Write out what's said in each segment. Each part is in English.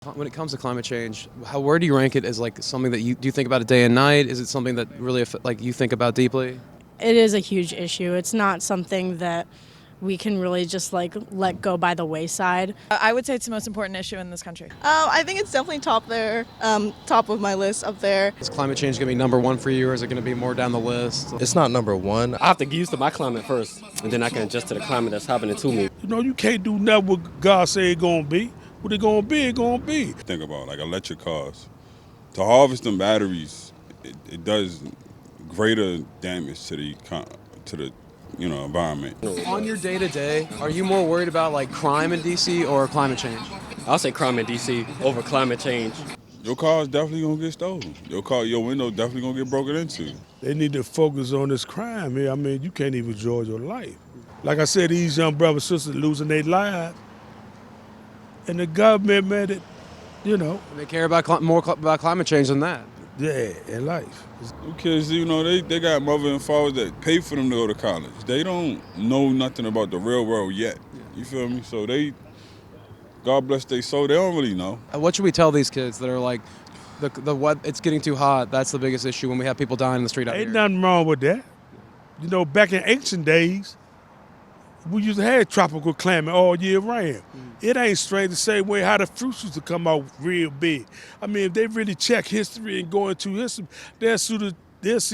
When it comes to climate change, where do you rank it as like something that do you think about it day and night? Is it something that really like you think about deeply? It is a huge issue. It's not something that we can really just like let go by the wayside. I would say it's the most important issue in this country. I think it's definitely top there, top of my list up there. Is climate change going to be number one for you, or is it going to be more down the list? It's not number one. I have to get used to my climate first, and then I can adjust to the climate that's happening to me. You know, you can't do nothing what God say it's going to be. What it going to be, it going to be. Think about like electric cars. To harvest them batteries, it does greater damage to the environment. On your day to day, are you more worried about like crime in DC or climate change? I'll say crime in D.C. over climate change. Your car is definitely gonna get stolen. Your window definitely gonna get broken into. They need to focus on this crime here. I mean, you can't even enjoy your life. Like I said, these young brothers and sisters losing their lives. And the government, man, They care about more about climate change than that. yeah, in life. Them kids, they got mother and fathers that pay for them to go to college. They don't know nothing about the real world yet. You feel me? So God bless their soul, they don't really know. What should we tell these kids that are like, it's getting too hot? That's the biggest issue when we have people dying in the street out Ain't here. nothing wrong with that. You know, back in ancient days, we used to have tropical climate all year round. It ain't strange the same way how the fruits used to come out real big. I mean, if they really check history and go into history, they'll see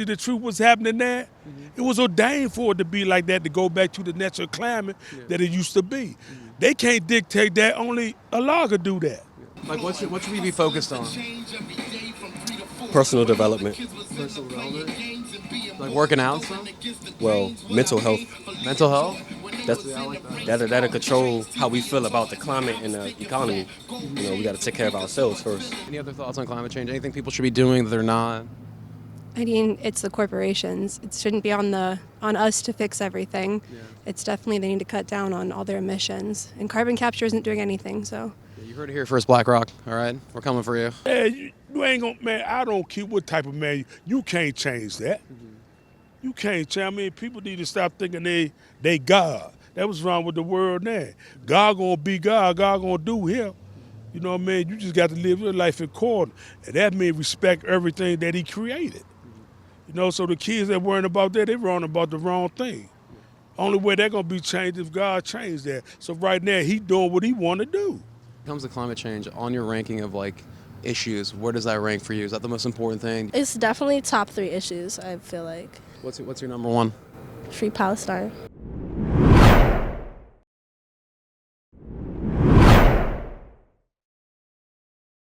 the truth what's happening there. It was ordained for it to be like that, to go back to the natural climate that it used to be. They can't dictate that, only Allah could do that. Like, what should we be focused on? Personal development, Personal development? Like working out and stuff? well, mental health. Mental health? That'll control how we feel about the climate and the economy. You know, we got to take care of ourselves first. Any other thoughts on climate change? Anything people should be doing that they're not? I mean, it's the corporations. It shouldn't be on us to fix everything. Yeah. It's definitely they need to cut down on all their emissions. And carbon capture isn't doing anything, so. You heard it here first, BlackRock. All right, we're coming for you. Man, you ain't gonna, man, I don't care what type of man, you can't change that. You can't change. I mean, people need to stop thinking they God. That was wrong with the world now. God gonna be God, God gonna do him. You know what I mean? You just got to live your life in accordance. And that means respect everything that he created. You know, so the kids that worrying about that, they're worrying about the wrong thing. Only way they're gonna be changed if God changed that. So right now, he doing what he wanna do. When it comes to climate change, on your ranking of like issues, where does that rank for you? Is that the most important thing? It's definitely top 3 issues, I feel like. What's your number one? Free Palestine.